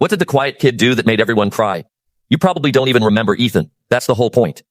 What did the quiet kid do that made everyone cry? You probably don't even remember Ethan. That's the whole point.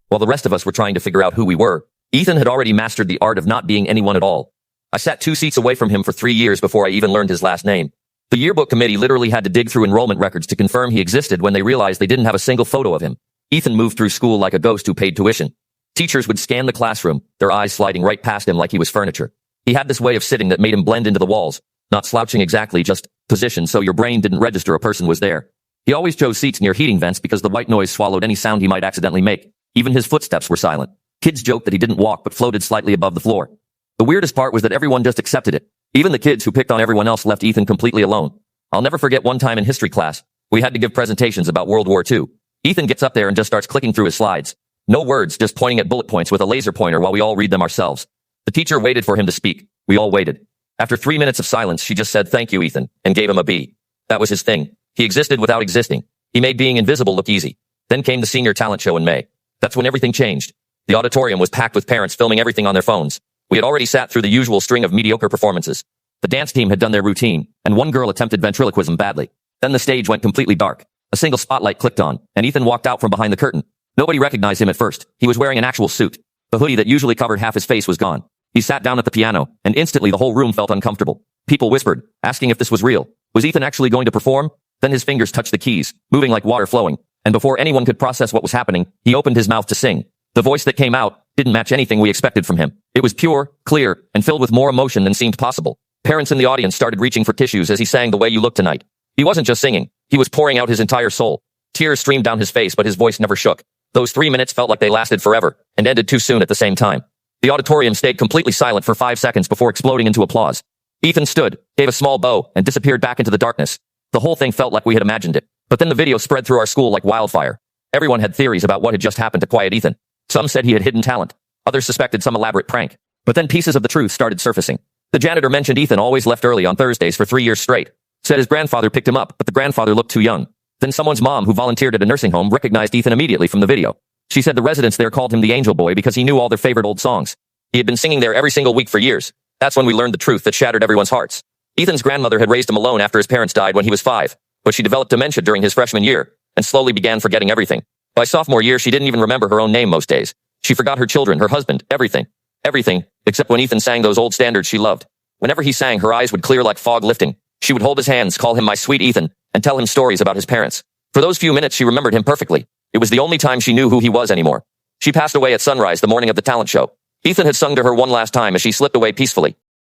While the rest of us were trying to figure out who we were, Ethan had already mastered the art of not being anyone at all. I sat 2 seats away from him for 3 years before I even learned his last name. The yearbook committee literally had to dig through enrollment records to confirm he existed when they realized they didn't have a single photo of him. Ethan moved through school like a ghost who paid tuition. Teachers would scan the classroom, their eyes sliding right past him like he was furniture. He had this way of sitting that made him blend into the walls, not slouching exactly, just positioned so your brain didn't register a person was there. He always chose seats near heating vents because the white noise swallowed any sound he might accidentally make. Even his footsteps were silent. Kids joked that he didn't walk but floated slightly above the floor. The weirdest part was that everyone just accepted it. Even the kids who picked on everyone else left Ethan completely alone. I'll never forget one time in history class, we had to give presentations about World War II. Ethan gets up there and just starts clicking through his slides. No words, just pointing at bullet points with a laser pointer while we all read them ourselves. The teacher waited for him to speak. We all waited. After 3 minutes of silence, she just said, "Thank you, Ethan," and gave him a B. That was his thing. He existed without existing. He made being invisible look easy. Then came the senior talent show in May. That's when everything changed. The auditorium was packed with parents filming everything on their phones. We had already sat through the usual string of mediocre performances. The dance team had done their routine, and one girl attempted ventriloquism badly. Then the stage went completely dark. A single spotlight clicked on, and Ethan walked out from behind the curtain. Nobody recognized him at first. He was wearing an actual suit. The hoodie that usually covered half his face was gone. He sat down at the piano, and instantly the whole room felt uncomfortable. People whispered, asking if this was real. Was Ethan actually going to perform? Then his fingers touched the keys, moving like water flowing. And before anyone could process what was happening, he opened his mouth to sing. The voice that came out didn't match anything we expected from him. It was pure, clear, and filled with more emotion than seemed possible. Parents in the audience started reaching for tissues as he sang The Way You Look Tonight. He wasn't just singing. He was pouring out his entire soul. Tears streamed down his face, but his voice never shook. Those 3 minutes felt like they lasted forever, and ended too soon at the same time. The auditorium stayed completely silent for 5 seconds before exploding into applause. Ethan stood, gave a small bow, and disappeared back into the darkness. The whole thing felt like we had imagined it. But then the video spread through our school like wildfire. Everyone had theories about what had just happened to Quiet Ethan. Some said he had hidden talent. Others suspected some elaborate prank. But then pieces of the truth started surfacing. The janitor mentioned Ethan always left early on Thursdays for 3 years straight. Said his grandfather picked him up, but the grandfather looked too young. Then someone's mom who volunteered at a nursing home recognized Ethan immediately from the video. She said the residents there called him the Angel Boy because he knew all their favorite old songs. He had been singing there every single week for years. That's when we learned the truth that shattered everyone's hearts. Ethan's grandmother had raised him alone after his parents died when he was 5, but she developed dementia during his freshman year, and slowly began forgetting everything. By sophomore year, she didn't even remember her own name most days. She forgot her children, her husband, everything. Everything, except when Ethan sang those old standards she loved. Whenever he sang, her eyes would clear like fog lifting. She would hold his hands, call him my sweet Ethan, and tell him stories about his parents. For those few minutes, she remembered him perfectly. It was the only time she knew who he was anymore. She passed away at sunrise the morning of the talent show. Ethan had sung to her one last time as she slipped away peacefully.